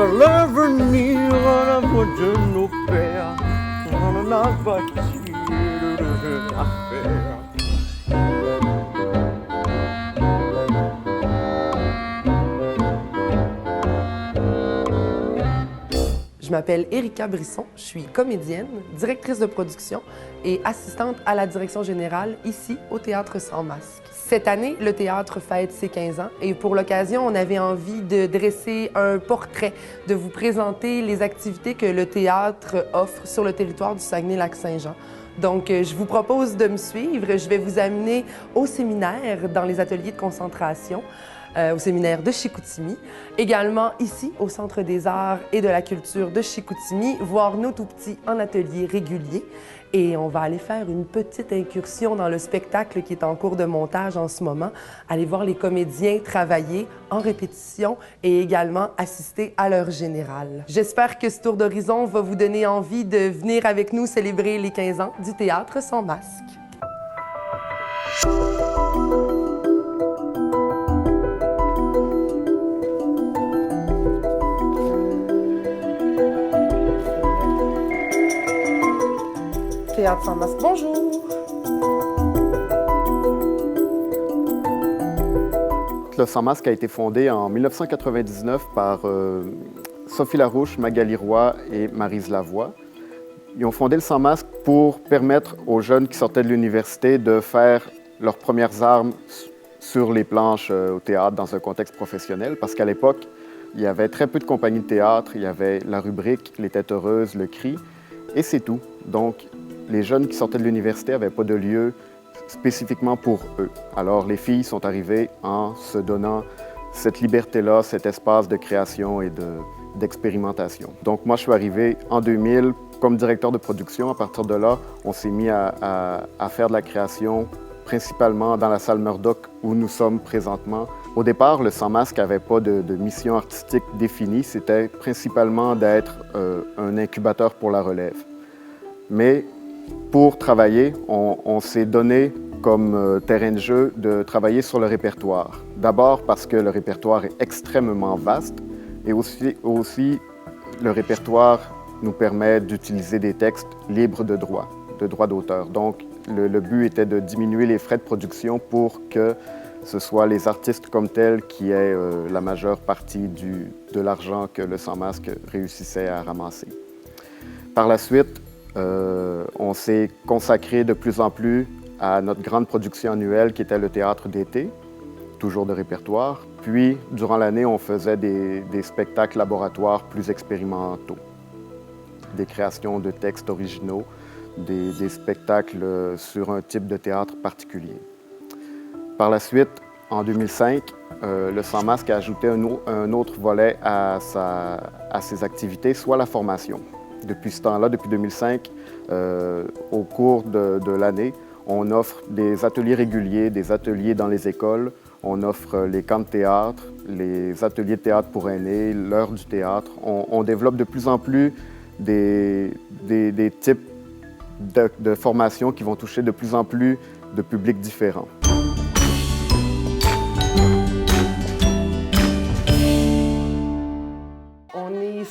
l'avenir à la voix de nos pères. On n'a pas à faire. Je m'appelle Érika Brisson, je suis comédienne, directrice de production et assistante à la direction générale ici au Théâtre Sans Masque. Cette année, le théâtre fête ses 15 ans et pour l'occasion, on avait envie de dresser un portrait, de vous présenter les activités que le théâtre offre sur le territoire du Saguenay-Lac-Saint-Jean. Donc, je vous propose de me suivre. Je vais vous amener au séminaire, dans les ateliers de concentration, au séminaire de Chicoutimi. Également ici, au Centre des arts et de la culture de Chicoutimi, voir nos tout-petits en atelier régulier. Et on va aller faire une petite incursion dans le spectacle qui est en cours de montage en ce moment. Aller voir les comédiens travailler en répétition et également assister à l'heure générale. J'espère que ce tour d'horizon va vous donner envie de venir avec nous célébrer les 15 ans du Théâtre Sans Masque. Théâtre Sans Masque, bonjour! Le Sans Masque a été fondé en 1999 par Sophie Larouche, Magali Roy et Maryse Lavoie. Ils ont fondé le Sans Masque pour permettre aux jeunes qui sortaient de l'université de faire leurs premières armes sur les planches au théâtre dans un contexte professionnel, parce qu'à l'époque, il y avait très peu de compagnies de théâtre. Il y avait La Rubrique, Les Têtes Heureuses, Le Cri, et c'est tout. Donc, les jeunes qui sortaient de l'université n'avaient pas de lieu spécifiquement pour eux. Alors, les filles sont arrivées en se donnant cette liberté-là, cet espace de création et d'expérimentation. Donc, moi, je suis arrivé en 2000 comme directeur de production. À partir de là, on s'est mis à faire de la création principalement dans la salle Murdoch où nous sommes présentement. Au départ, le Sans Masque n'avait pas de mission artistique définie. C'était principalement d'être un incubateur pour la relève. Mais pour travailler, on s'est donné comme terrain de jeu de travailler sur le répertoire. D'abord parce que le répertoire est extrêmement vaste et aussi le répertoire nous permet d'utiliser des textes libres de droit d'auteur. Donc, le but était de diminuer les frais de production pour que ce soit les artistes comme tels qui aient la majeure partie de l'argent que le Sans Masque réussissait à ramasser. Par la suite, on s'est consacré de plus en plus à notre grande production annuelle qui était le théâtre d'été, toujours de répertoire. Puis, durant l'année, on faisait des spectacles laboratoires plus expérimentaux, des créations de textes originaux, des spectacles sur un type de théâtre particulier. Par la suite, en 2005, le Sans Masque a ajouté un autre volet à ses activités, soit la formation. Depuis ce temps-là, depuis 2005, au cours de l'année, on offre des ateliers réguliers, des ateliers dans les écoles. On offre les camps de théâtre, les ateliers de théâtre pour aînés, l'heure du théâtre. On développe de plus en plus des types de formations qui vont toucher de plus en plus de publics différents.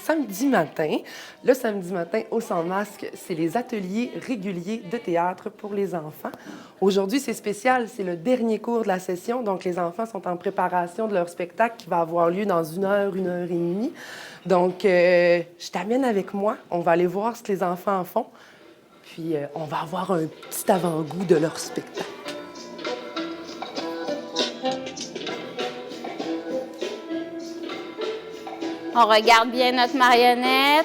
Samedi matin. Le samedi matin, au Sans Masque, c'est les ateliers réguliers de théâtre pour les enfants. Aujourd'hui, c'est spécial, c'est le dernier cours de la session, donc les enfants sont en préparation de leur spectacle qui va avoir lieu dans 1 heure et demie. Donc, je t'amène avec moi, on va aller voir ce que les enfants font, puis on va avoir un petit avant-goût de leur spectacle. On regarde bien notre marionnette.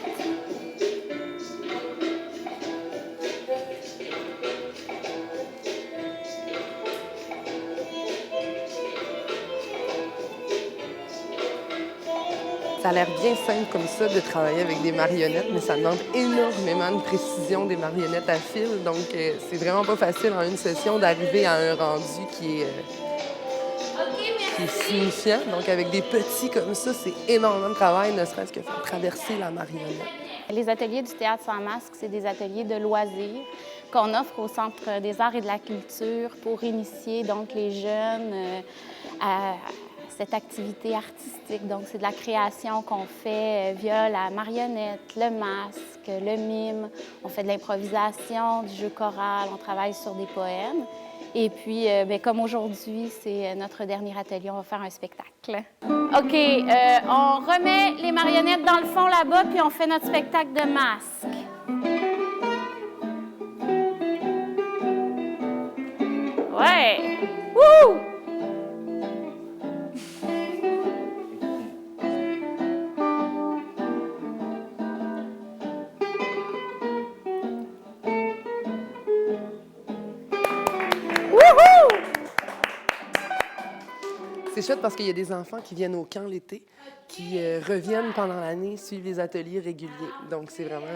Ça a l'air bien simple comme ça de travailler avec des marionnettes, mais ça demande énormément de précision des marionnettes à fil. Donc, c'est vraiment pas facile en une session d'arriver à un rendu qui est signifiant. Donc, avec des petits comme ça, c'est énormément de travail, ne serait-ce que faire traverser la marionnette. Les ateliers du Théâtre Sans Masque, c'est des ateliers de loisirs qu'on offre au Centre des arts et de la culture pour initier donc les jeunes à cette activité artistique. Donc, c'est de la création qu'on fait via la marionnette, le masque, le mime. On fait de l'improvisation, du jeu choral, on travaille sur des poèmes. Et puis, comme aujourd'hui, c'est notre dernier atelier, on va faire un spectacle. OK, on remet les marionnettes dans le fond là-bas, puis on fait notre spectacle de masque. Ouais! Wouh! C'est chouette parce qu'il y a des enfants qui viennent au camp l'été, qui reviennent pendant l'année, suivent les ateliers réguliers. Donc, c'est vraiment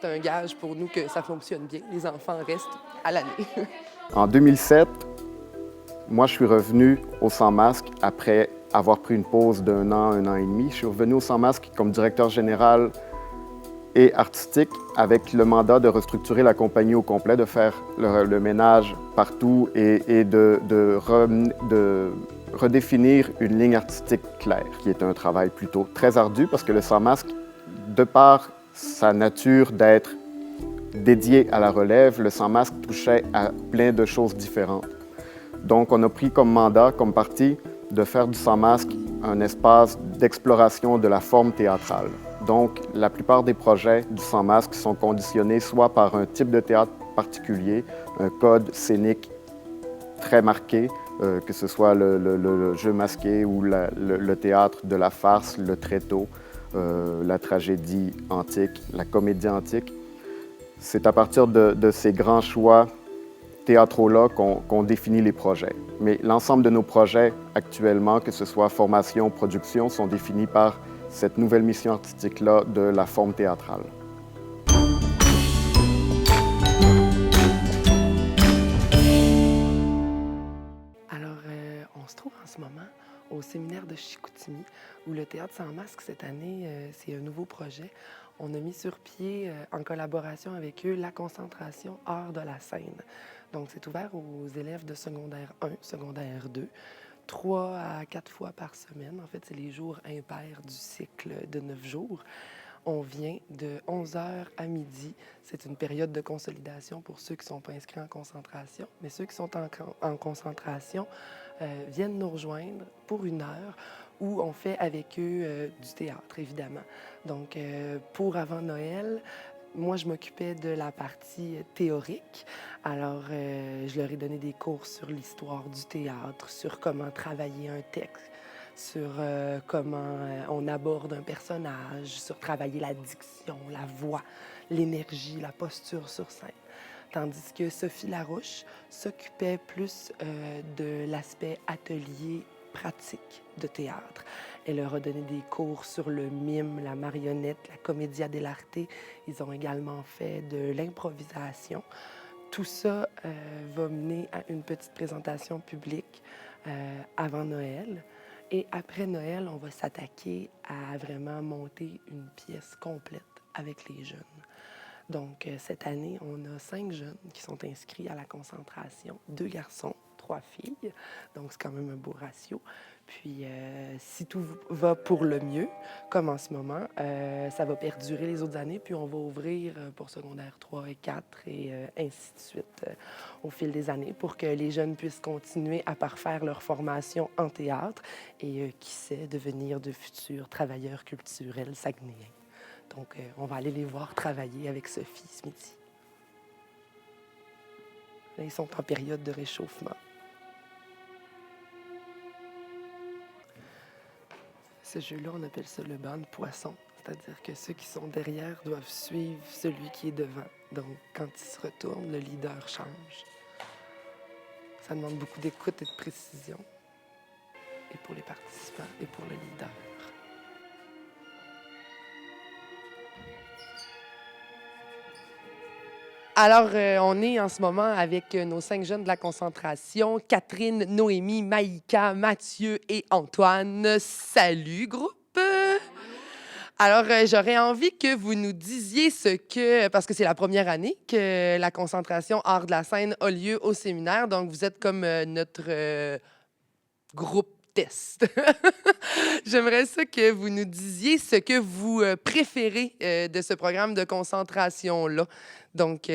c'est un gage pour nous que ça fonctionne bien. Les enfants restent à l'année. En 2007, moi, je suis revenu au Sans Masque après avoir pris une pause d'un an et demi. Je suis revenu au Sans Masque comme directeur général et artistique avec le mandat de restructurer la compagnie au complet, de faire le ménage partout et de redéfinir une ligne artistique claire, qui est un travail plutôt très ardu parce que le Sans Masque, de par sa nature d'être dédié à la relève, le Sans Masque touchait à plein de choses différentes. Donc, on a pris comme mandat, comme parti, de faire du Sans Masque un espace d'exploration de la forme théâtrale. Donc, la plupart des projets du Sans Masque sont conditionnés soit par un type de théâtre particulier, un code scénique très marqué, que ce soit le jeu masqué ou le théâtre de la farce, le tréteau, la tragédie antique, la comédie antique. C'est à partir de ces grands choix théâtraux-là qu'on définit les projets. Mais l'ensemble de nos projets actuellement, que ce soit formation, production, sont définis par cette nouvelle mission artistique-là de la forme théâtrale. Alors, on se trouve en ce moment au séminaire de Chicoutimi, où le Théâtre Sans Masque, cette année, c'est un nouveau projet. On a mis sur pied, en collaboration avec eux, la concentration art de la scène. Donc, c'est ouvert aux élèves de secondaire 1, secondaire 2, 3 à 4 fois par semaine. En fait, c'est les jours impairs du cycle de 9 jours. On vient de 11h à midi. C'est une période de consolidation pour ceux qui ne sont pas inscrits en concentration. Mais ceux qui sont en concentration viennent nous rejoindre pour 1 heure où on fait avec eux du théâtre, évidemment. Donc, pour avant Noël, moi, je m'occupais de la partie théorique. Alors, je leur ai donné des cours sur l'histoire du théâtre, sur comment travailler un texte, sur comment on aborde un personnage, sur travailler la diction, la voix, l'énergie, la posture sur scène. Tandis que Sophie Larouche s'occupait plus de l'aspect atelier pratique de théâtre. Elle leur a donné des cours sur le mime, la marionnette, la commedia dell'arte. Ils ont également fait de l'improvisation. Tout ça va mener à une petite présentation publique avant Noël. Et après Noël, on va s'attaquer à vraiment monter une pièce complète avec les jeunes. Donc, cette année, on a 5 jeunes qui sont inscrits à la concentration, 2 garçons, 3 filles. Donc, c'est quand même un beau ratio. Puis, si tout va pour le mieux, comme en ce moment, ça va perdurer les autres années, puis on va ouvrir pour secondaire 3 et 4 et ainsi de suite au fil des années pour que les jeunes puissent continuer à parfaire leur formation en théâtre et, qui sait, devenir de futurs travailleurs culturels saguenayens. Donc, on va aller les voir travailler avec Sophie ce midi. Là, ils sont en période de réchauffement. Ce jeu-là, on appelle ça le banc de poissons. C'est-à-dire que ceux qui sont derrière doivent suivre celui qui est devant. Donc, quand il se retourne, le leader change. Ça demande beaucoup d'écoute et de précision. Et pour les participants et pour le leader. Alors, on est en ce moment avec nos 5 jeunes de la concentration, Catherine, Noémie, Maïka, Mathieu et Antoine. Salut, groupe! Alors, j'aurais envie que vous nous disiez ce que, parce que c'est la première année que la concentration art de la scène a lieu au séminaire, donc vous êtes comme notre groupe test. J'aimerais ça que vous nous disiez ce que vous préférez de ce programme de concentration-là. Donc,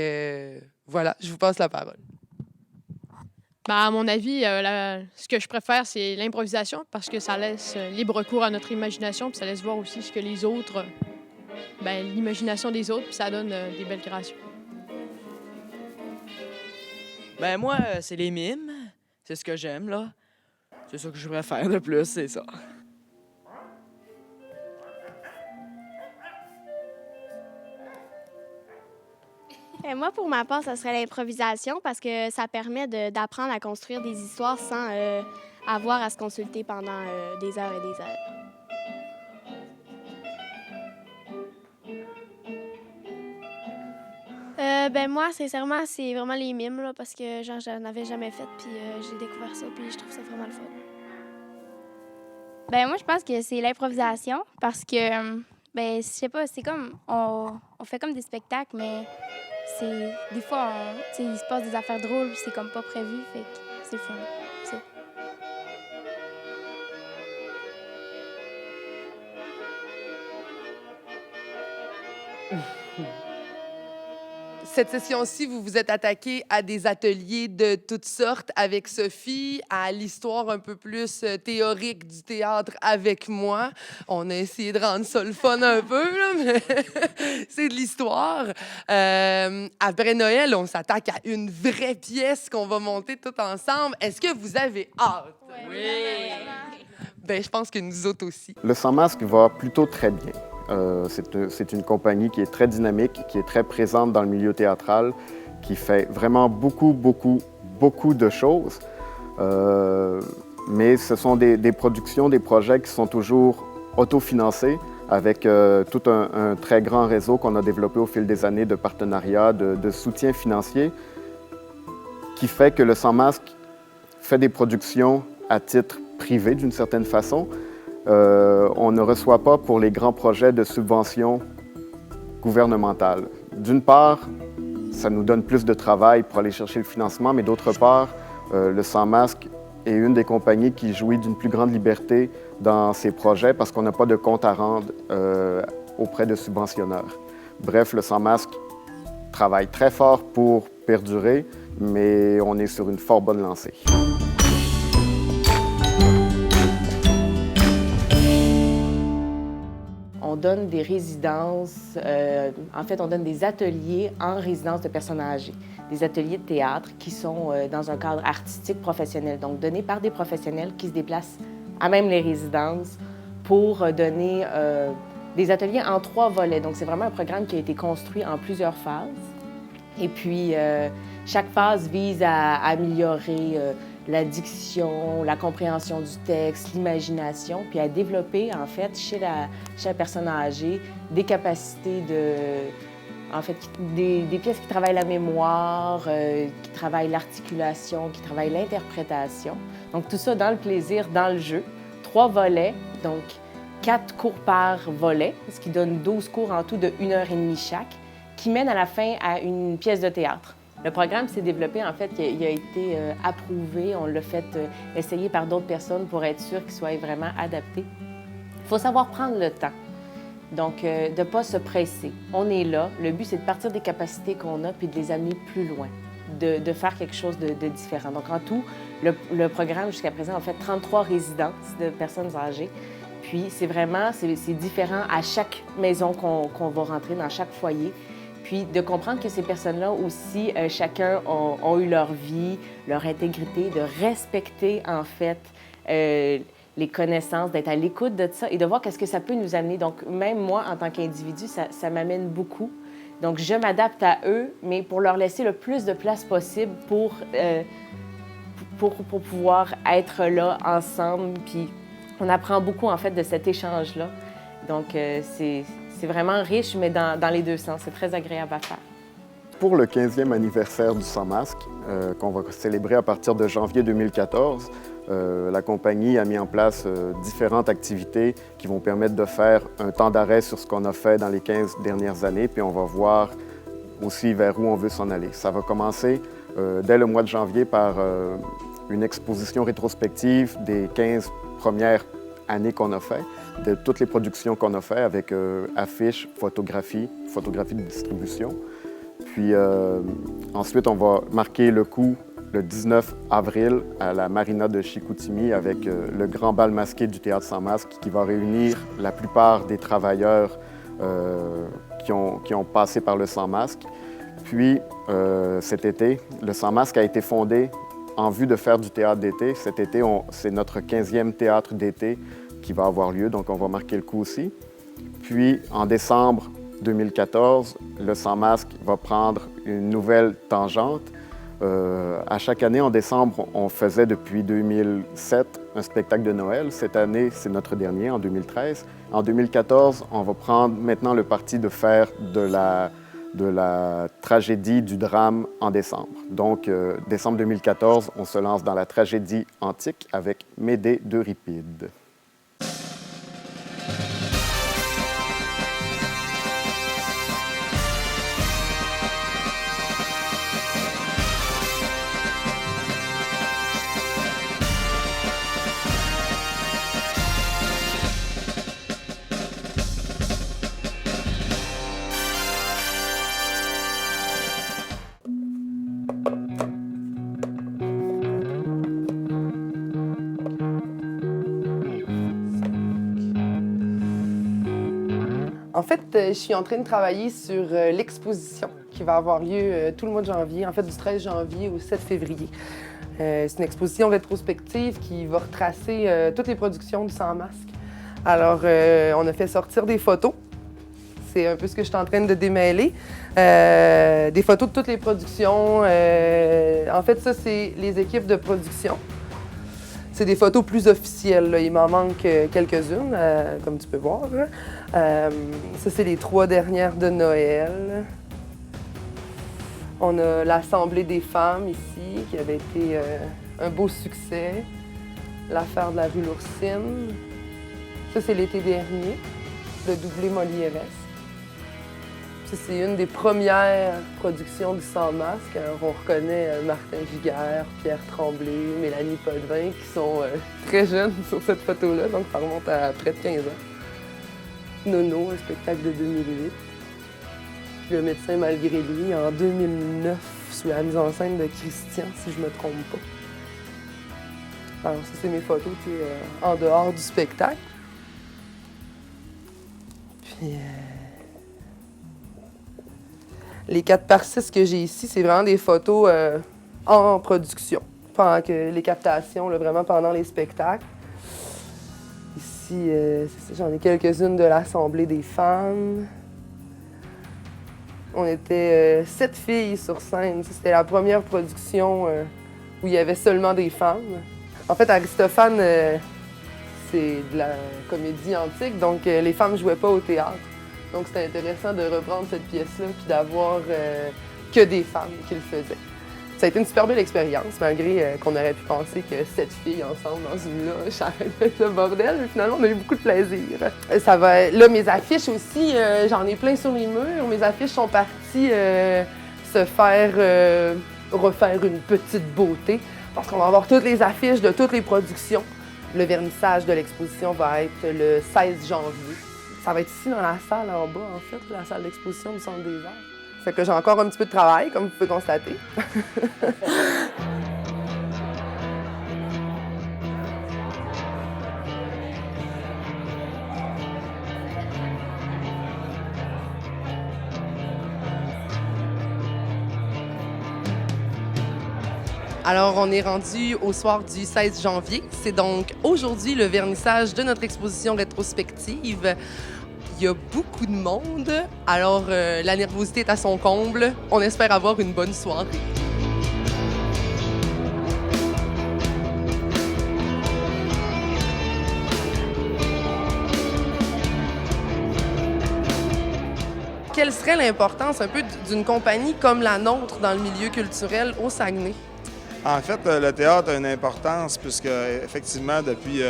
voilà, je vous passe la parole. Ben, à mon avis, ce que je préfère, c'est l'improvisation parce que ça laisse libre cours à notre imagination, puis ça laisse voir aussi ce que les autres, l'imagination des autres, puis ça donne des belles créations. Ben moi, c'est les mimes. C'est ce que j'aime, là. C'est ça que je préfère le plus, c'est ça. Moi, pour ma part, ça serait l'improvisation parce que ça permet d'apprendre à construire des histoires sans avoir à se consulter pendant des heures et des heures. Moi, sincèrement, c'est vraiment les mimes là, parce que genre, j'en avais jamais fait, puis j'ai découvert ça, puis je trouve ça vraiment le fun. Moi, je pense que c'est l'improvisation parce que, je sais pas, c'est comme, on fait comme des spectacles, mais c'est des fois, il se passe des affaires drôles, puis c'est comme pas prévu, fait que c'est fun. C'est... Cette session-ci, vous vous êtes attaqué à des ateliers de toutes sortes avec Sophie, à l'histoire un peu plus théorique du théâtre avec moi. On a essayé de rendre ça le fun un peu, là, mais c'est de l'histoire. Après Noël, on s'attaque à une vraie pièce qu'on va monter tout ensemble. Est-ce que vous avez hâte? Oui! Je pense que nous autres aussi. Le Sans Masque va plutôt très bien. C'est une compagnie qui est très dynamique, qui est très présente dans le milieu théâtral, qui fait vraiment beaucoup de choses. Mais ce sont des productions, des projets qui sont toujours autofinancés avec tout un très grand réseau qu'on a développé au fil des années de partenariats, de soutien financier, qui fait que le Sans Masque fait des productions à titre privé d'une certaine façon. On ne reçoit pas pour les grands projets de subventions gouvernementales. D'une part, ça nous donne plus de travail pour aller chercher le financement, mais d'autre part, le Sans Masque est une des compagnies qui jouit d'une plus grande liberté dans ses projets parce qu'on n'a pas de compte à rendre auprès de subventionneurs. Bref, le Sans Masque travaille très fort pour perdurer, mais on est sur une fort bonne lancée. On donne des résidences, en fait, on donne des ateliers en résidence de personnes âgées, des ateliers de théâtre qui sont dans un cadre artistique professionnel, donc donnés par des professionnels qui se déplacent à même les résidences pour donner des ateliers en 3 volets. Donc, c'est vraiment un programme qui a été construit en plusieurs phases. Et puis, chaque phase vise à améliorer la diction, la compréhension du texte, l'imagination, puis à développer, en fait, chez la personne âgée, des capacités des pièces qui travaillent la mémoire, qui travaillent l'articulation, qui travaillent l'interprétation. Donc, tout ça dans le plaisir, dans le jeu. 3 volets, donc 4 cours par volet, ce qui donne 12 cours en tout de 1h30 chaque, qui mènent à la fin à une pièce de théâtre. Le programme s'est développé, en fait, il a été approuvé. On l'a fait essayer par d'autres personnes pour être sûr qu'il soit vraiment adapté. Il faut savoir prendre le temps, donc de ne pas se presser. On est là. Le but, c'est de partir des capacités qu'on a puis de les amener plus loin, de faire quelque chose de différent. Donc, en tout, le programme, jusqu'à présent, a fait 33 résidences de personnes âgées. Puis, c'est différent à chaque maison qu'on va rentrer, dans chaque foyer. Puis de comprendre que ces personnes-là aussi, chacun ont eu leur vie, leur intégrité, de respecter en fait les connaissances, d'être à l'écoute de ça et de voir qu'est-ce que ça peut nous amener. Donc même moi, en tant qu'individu, ça m'amène beaucoup. Donc je m'adapte à eux, mais pour leur laisser le plus de place possible pour pouvoir être là ensemble. Puis on apprend beaucoup en fait de cet échange-là. Donc c'est vraiment riche, mais dans les deux sens. C'est très agréable à faire. Pour le 15e anniversaire du Sans Masque, qu'on va célébrer à partir de janvier 2014, la compagnie a mis en place différentes activités qui vont permettre de faire un temps d'arrêt sur ce qu'on a fait dans les 15 dernières années, puis on va voir aussi vers où on veut s'en aller. Ça va commencer dès le mois de janvier par une exposition rétrospective des 15 première année qu'on a fait, de toutes les productions qu'on a fait avec affiches, photographie de distribution. Puis ensuite, on va marquer le coup le 19 avril à la marina de Chicoutimi avec le grand bal masqué du Théâtre sans masque qui va réunir la plupart des travailleurs qui ont passé par le sans masque. Puis cet été, le sans masque a été fondé en vue de faire du théâtre d'été. Cet été, c'est notre 15e théâtre d'été qui va avoir lieu, donc on va marquer le coup aussi. Puis en décembre 2014, le sans masque va prendre une nouvelle tangente. À chaque année, en décembre, on faisait depuis 2007 un spectacle de Noël. Cette année, c'est notre dernier, en 2013. En 2014, on va prendre maintenant le parti de faire de la tragédie, du drame en décembre. Donc, décembre 2014, on se lance dans la tragédie antique avec Médée d'Euripide. En fait, je suis en train de travailler sur l'exposition qui va avoir lieu tout le mois de janvier, en fait du 13 janvier au 7 février. C'est une exposition rétrospective qui va retracer toutes les productions du Sans masque. Alors, on a fait sortir des photos. C'est un peu ce que je suis en train de démêler. Des photos de toutes les productions. En fait, ça, c'est les équipes de production. C'est des photos plus officielles, là. Il m'en manque quelques-unes, comme tu peux voir. Ça, c'est les 3 dernières de Noël. On a l'Assemblée des femmes ici, qui avait été un beau succès. L'affaire de la rue L'Oursine. Ça, c'est l'été dernier, le doublé Molièresque. Ça, c'est une des premières productions du Sans masque. Alors, on reconnaît Martin Giguère, Pierre Tremblay, Mélanie Potvin, qui sont très jeunes sur cette photo-là, donc ça remonte à près de 15 ans. Nono, un spectacle de 2008. Le médecin malgré lui, en 2009, sous la mise en scène de Christian, si je me trompe pas. Alors, ça, c'est mes photos en dehors du spectacle. Puis... Les 4x6 que j'ai ici, c'est vraiment des photos en production. Pendant que les captations, là, vraiment pendant les spectacles. Ici, j'en ai quelques-unes de l'Assemblée des femmes. On était 7 filles sur scène. C'était la première production où il y avait seulement des femmes. En fait, Aristophane, c'est de la comédie antique, donc les femmes ne jouaient pas au théâtre. Donc, c'était intéressant de reprendre cette pièce-là puis d'avoir que des femmes qui le faisaient. Ça a été une super belle expérience, malgré qu'on aurait pu penser que 7 filles ensemble dans une loge, ça aurait pu être le bordel, mais finalement, on a eu beaucoup de plaisir. Ça va... Là, mes affiches aussi, j'en ai plein sur les murs. Mes affiches sont parties se faire refaire une petite beauté, parce qu'on va avoir toutes les affiches de toutes les productions. Le vernissage de l'exposition va être le 16 janvier. Ça va être ici dans la salle en bas, en fait, la salle d'exposition du Centre des Arts. Fait que j'ai encore un petit peu de travail, comme vous pouvez constater. Alors, on est rendu au soir du 16 janvier. C'est donc aujourd'hui le vernissage de notre exposition rétrospective. Il y a beaucoup de monde, alors la nervosité est à son comble. On espère avoir une bonne soirée. Quelle serait l'importance un peu d'une compagnie comme la nôtre dans le milieu culturel au Saguenay? En fait, le théâtre a une importance puisque, effectivement, depuis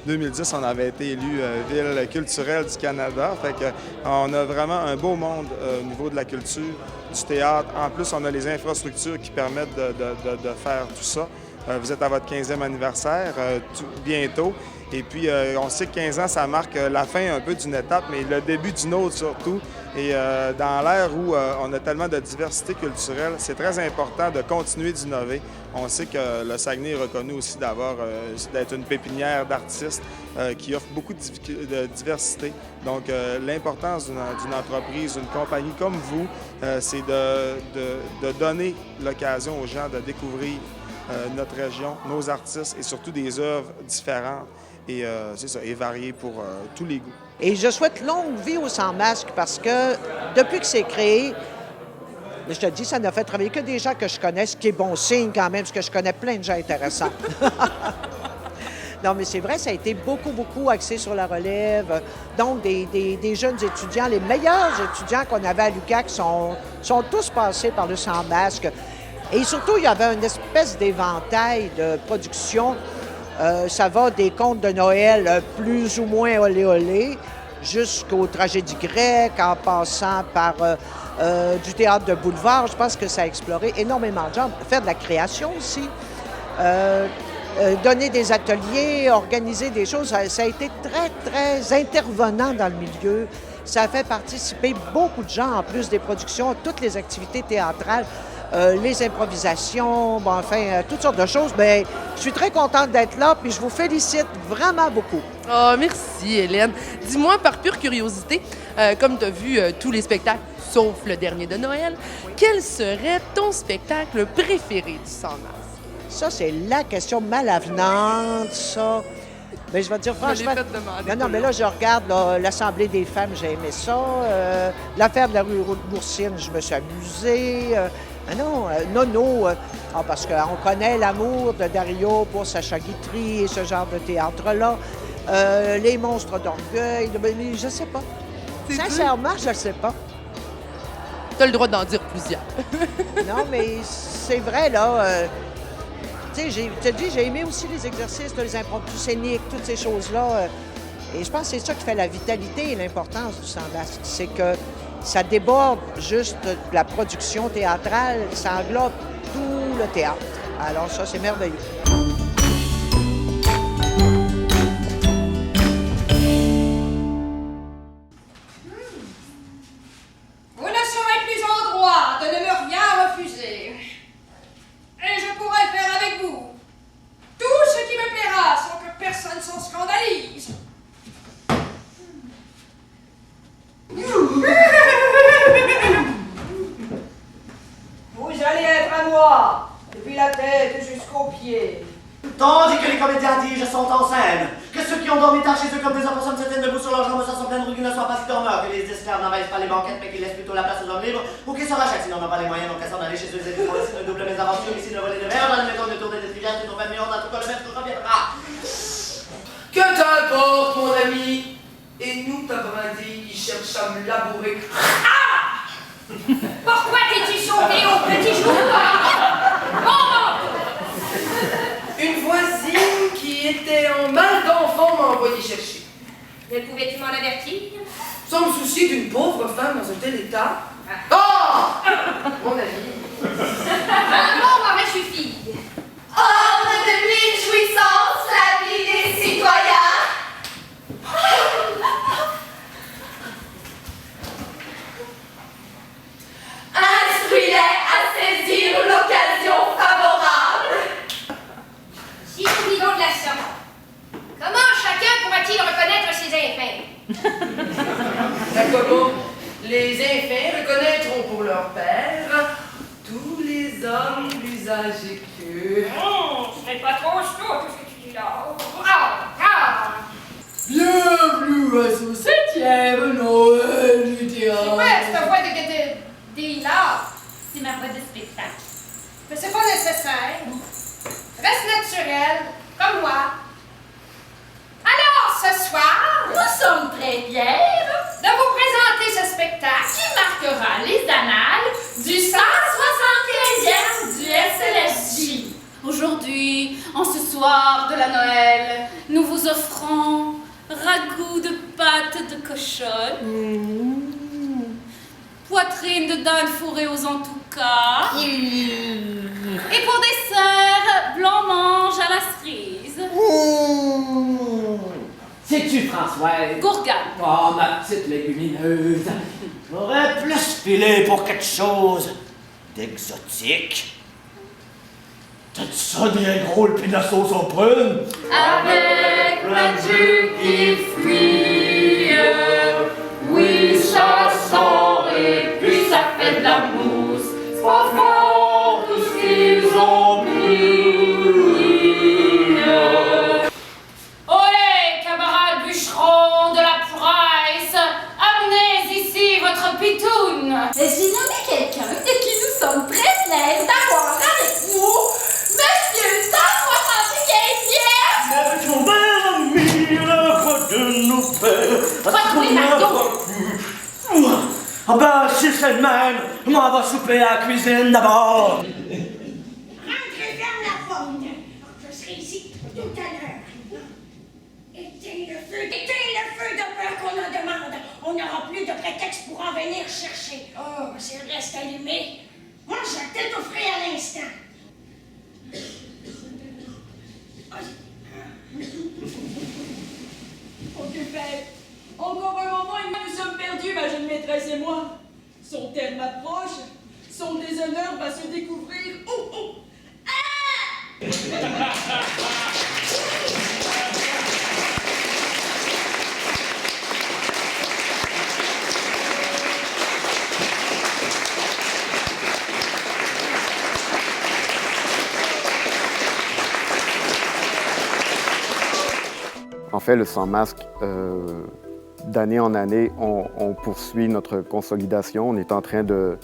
2010, on avait été élu ville culturelle du Canada. Fait que, on a vraiment un beau monde au niveau de la culture, du théâtre. En plus, on a les infrastructures qui permettent de faire tout ça. Vous êtes à votre 15e anniversaire bientôt. Et puis, on sait que 15 ans, ça marque la fin un peu d'une étape, mais le début d'une autre surtout. Et dans l'ère où on a tellement de diversité culturelle, c'est très important de continuer d'innover. On sait que le Saguenay est reconnu aussi d'être une pépinière d'artistes qui offre beaucoup de diversité. Donc, l'importance d'une entreprise, d'une compagnie comme vous, c'est de donner l'occasion aux gens de découvrir notre région, nos artistes et surtout des œuvres différentes et, c'est ça, et variées pour tous les goûts. Et je souhaite longue vie au Sans Masque parce que depuis que c'est créé, je te dis, ça n'a fait travailler que des gens que je connais, ce qui est bon signe quand même, parce que je connais plein de gens intéressants. Non, mais c'est vrai, ça a été beaucoup axé sur la relève. Donc, des jeunes étudiants, les meilleurs étudiants qu'on avait à l'UQAC sont tous passés par le Sans Masque. Et surtout, il y avait une espèce d'éventail de production. Ça va des contes de Noël plus ou moins olé jusqu'aux tragédies grecques, en passant par du théâtre de boulevard. Je pense que ça a exploré énormément de gens. Faire de la création aussi, donner des ateliers, organiser des choses. Ça a été très intervenant dans le milieu. Ça a fait participer beaucoup de gens, en plus des productions, toutes les activités théâtrales. Les improvisations, bon, enfin, toutes sortes de choses. Mais je suis très contente d'être là, puis je vous félicite vraiment beaucoup. Oh, merci, Hélène. Dis-moi, par pure curiosité, comme tu as vu tous les spectacles, sauf le dernier de Noël, quel serait ton spectacle préféré du Sans Masque? Ça, c'est la question mal avenante, ça. Bien, je vais te dire franchement... Non, mais là, je regarde l'Assemblée des femmes, j'ai aimé ça. L'affaire de la rue Boursine, je me suis amusée. Nono, parce qu'on connaît l'amour de Dario pour Sacha Guitry et ce genre de théâtre-là. Les monstres d'orgueil, mais je sais pas. Sincèrement, je ne sais pas. Tu as le droit d'en dire plusieurs. Non, mais c'est vrai, là. Tu sais, je te dis, j'ai aimé aussi les exercices, les impromptus scéniques, toutes ces choses-là. Et je pense que c'est ça qui fait la vitalité et l'importance du Sans Masque. C'est que ça déborde juste de la production théâtrale, ça englobe tout le théâtre. Alors ça, c'est merveilleux. Vous ne serez plus en droit de ne me rien refuser. Et je pourrai faire avec vous tout ce qui me plaira sans que personne s'en scandalise. Vous allez être à moi, depuis la tête jusqu'aux pieds. Tandis que les comédiens tigres sont en scène, que ceux qui ont dormi tard chez eux comme des enfants se tiennent debout sur leurs jambes sans pleine rue ne soient pas si dormeurs, que les esclaves n'envahissent pas les banquettes mais qu'ils laissent plutôt la place aux hommes libres, ou qu'ils se rachètent s'ils n'en ont pas les moyens, donc cassant d'aller chez eux et pour essayer de double mésaventure, ici de voler de verre, dans les maisons de tourner des triviales, de nos familles, on a tout le même que reviendra. Que t'importe, mon ami? Et nous, t'as brindille qui cherche à me labourer. Ah! Pourquoi t'es-tu sauvé au petit jour? Une voisine qui était en mal d'enfant m'a envoyé chercher. Ne pouvais-tu m'en avertir? Sans me soucier d'une pauvre femme dans un tel état. Oh! Mon ami. Non, m'aurait suffi. Ordre de mille jouissances, la vie des citoyens. Instruis-les à saisir l'occasion favorable. Si nous vivons de la sorte, comment chacun pourra-t-il reconnaître ses effets? Jacobo, les infins reconnaîtront pour leur père tous les hommes plus âgés qu'eux. Ce n'est pas trop chaud tout ce que tu dis là. Ah! Bienvenue à ce 7e Noël du théâtre. Ouais, cette voix de là, c'est ma voix de spectacle. Mais c'est pas nécessaire. Reste naturel, comme moi. Alors, ce soir, nous sommes très fiers de vous présenter ce spectacle qui marquera les annales du 175e du SLSJ. Aujourd'hui, en ce soir de la Noël, nous vous offrons ragoût de pâte de cochonne, poitrine de dinde fourrée aux en-tout-cas, et pour dessert, blanc-mange à la cerise. Sais-tu, Françoise? Gourgane. Oh, ma petite légumineuse. J'aurais plus filé pour quelque chose d'exotique. T'as-tu ça bien gros, le pis de la sauce aux prunes? Avec plein de jus qui fuit, oui, ça sent et puis ça fait de la mousse. C'est pas fort tout ce qu'ils ont mis. Ohé, camarades bûcherons de la Price, amenez ici votre pitoune. J'ai nommé quelqu'un de qui nous sommes très fiers d'avoir avec nous Monsieur 175e! Ton bel ami, la voix de nos pères. Patrouille, Marteau! Ah ben, si c'est le même, on va souper à la cuisine d'abord. Rentrez vers la porte. Je serai ici tout à l'heure. Éteins le feu de peur qu'on en demande. On n'aura plus de prétexte pour en venir chercher. Oh, s'il reste allumé, moi je vais t'offrir à l'instant. Ok, fait. Encore un moment et nous sommes perdus, ma jeune maîtresse et moi. Son terme approche, son déshonneur va se découvrir. Oh, oh! En fait, le Sans Masque, d'année en année, on poursuit notre consolidation. On est en train de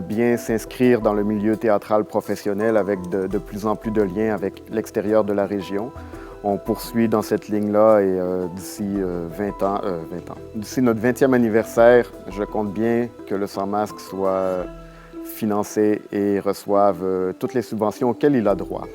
bien s'inscrire dans le milieu théâtral professionnel avec de plus en plus de liens avec l'extérieur de la région. On poursuit dans cette ligne-là et d'ici 20 ans, d'ici notre 20e anniversaire, je compte bien que le Sans Masque soit financé et reçoive toutes les subventions auxquelles il a droit.